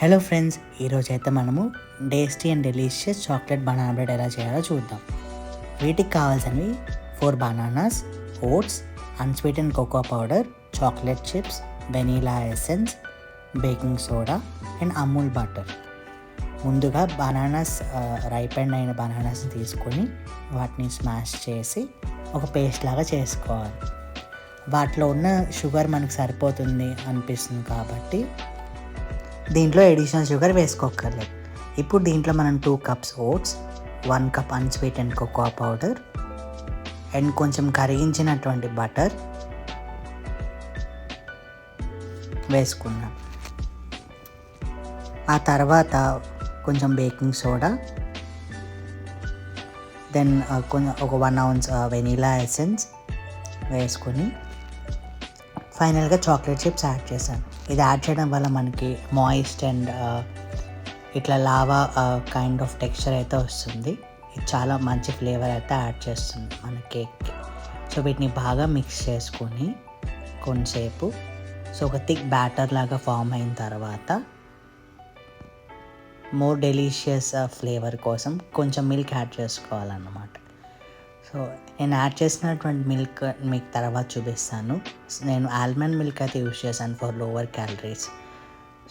Hello friends, ఈరోజైతే మనము tasty and delicious chocolate banana bread ఎలా చేయాలో చూద్దాం. వీటికి కావాల్సినవి 4 bananas, oats, unsweetened cocoa powder, chocolate chips, vanilla essence, baking soda and Amul butter. ముందుగా బనానాస్ రైపెండ్ అయిన బనానాస్ తీసుకొని వాటిని స్మాష్ చేసి ఒక పేస్ట్ లాగా చేసుకోవాలి. వాటిలో ఉన్న షుగర్ మనకు సరిపోతుంది అనిపిస్తుంది కాబట్టి దీంట్లో ఎడిషనల్ షుగర్ వేసుకోక్కర్లేదు. ఇప్పుడు దీంట్లో మనం 2 cups oats, 1 cup unsweetened cocoa powder and కొంచెం కరిగించినటువంటి బటర్ వేసుకున్నాం. ఆ తర్వాత కొంచెం బేకింగ్ సోడా, దెన్ కొంచెం ఒక 1 ounce వెనీలా ఎసెన్స్ వేసుకొని ఫైనల్గా చాక్లెట్ చిప్స్ యాడ్ చేశాను. ఇది యాడ్ చేయడం వల్ల మనకి మాయిస్ట్ అండ్ ఇట్లా లావా కైండ్ ఆఫ్ టెక్స్చర్ అయితే వస్తుంది. ఇది చాలా మంచి ఫ్లేవర్ అయితే యాడ్ చేస్తుంది మన కేక్కి. సో వీటిని బాగా మిక్స్ చేసుకొని కొంతసేపు ఒక థిక్ బ్యాటర్ లాగా ఫామ్ అయిన తర్వాత మోర్ డెలిషియస్ ఫ్లేవర్ కోసం కొంచెం మిల్క్ యాడ్ చేసుకోవాలన్నమాట. సో నేను యాడ్ చేసినటువంటి మిల్క్ మీకు తర్వాత చూపిస్తాను. నేను ఆల్మండ్ మిల్క్ అయితే యూస్ చేశాను ఫర్ లోవర్ క్యాలరీస్.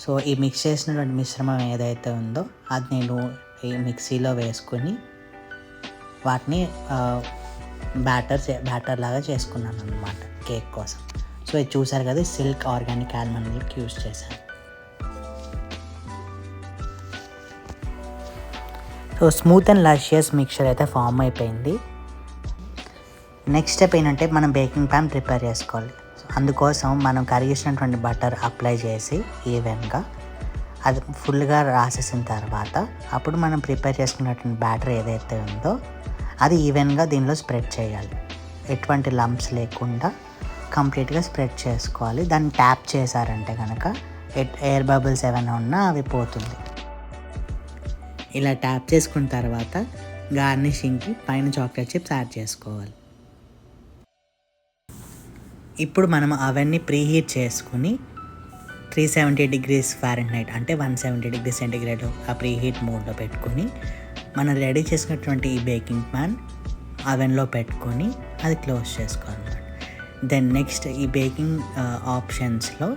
సో ఈ మిక్స్ చేసినటువంటి మిశ్రమం ఏదైతే ఉందో అది నేను ఈ మిక్సీలో వేసుకొని వాటిని బ్యాటర్ లాగా చేసుకున్నాను అన్నమాట కేక్ కోసం. సో ఇది చూసారు కదా, silk organic almond milk use చేశాను. సో స్మూత్ అండ్ లషియస్ మిక్చర్ అయితే ఫామ్ అయిపోయింది. నెక్స్ట్ స్టెప్ ఏంటంటే మనం బేకింగ్ ప్యాన్ ప్రిపేర్ చేసుకోవాలి. సో అందుకోసం మనం కరిగించినటువంటి బటర్ అప్లై చేసి ఈవెన్గా అది ఫుల్గా రాసేసిన తర్వాత అప్పుడు మనం ప్రిపేర్ చేసుకున్నటువంటి బ్యాటర్ ఏదైతే ఉందో అది ఈవెన్గా దీనిలో స్ప్రెడ్ చేయాలి. ఎటువంటి లంప్స్ లేకుండా కంప్లీట్గా స్ప్రెడ్ చేసుకోవాలి. దాన్ని ట్యాప్ చేశారంటే కనుక ఎయిర్ బబుల్స్ ఏమైనా ఉన్నా అవి పోతుంది. ఇలా ట్యాప్ చేసుకున్న తర్వాత గార్నిషింగ్కి పైన చాక్లెట్ చిప్స్ యాడ్ చేసుకోవాలి. ఇప్పుడు మనం అవన్నీ ప్రీహీట్ చేసుకుని 370 degrees Fahrenheit అంటే 170 degrees సెంటిగ్రేడ్ ఆ ప్రీహీట్ మోడ్లో పెట్టుకొని మనం రెడీ చేసుకున్నటువంటి ఈ బేకింగ్ ప్యాన్ అవెన్లో పెట్టుకొని అది క్లోజ్ చేసుకోవాలన్నమాట. దెన్ నెక్స్ట్ ఈ బేకింగ్ ఆప్షన్స్లో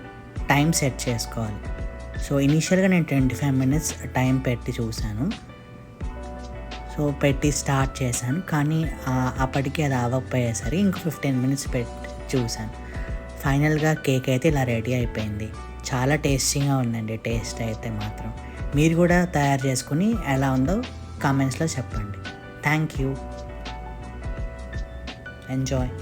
టైం సెట్ చేసుకోవాలి. సో ఇనీషియల్గా నేను 25 minutes టైం పెట్టి చూశాను. సో పెట్టి స్టార్ట్ చేశాను, కానీ అప్పటికి అది అవ్వకపోయేసరికి ఇంకో 15 minutes పెట్టి చూశాను. ఫైనల్గా కేక్ అయితే ఇలా రెడీ అయిపోయింది. చాలా టేస్టీగా ఉందండి. టేస్ట్ అయితే మాత్రం మీరు కూడా తయారు చేసుకుని ఎలా ఉందో కామెంట్స్లో చెప్పండి. Thank you. ఎంజాయ్.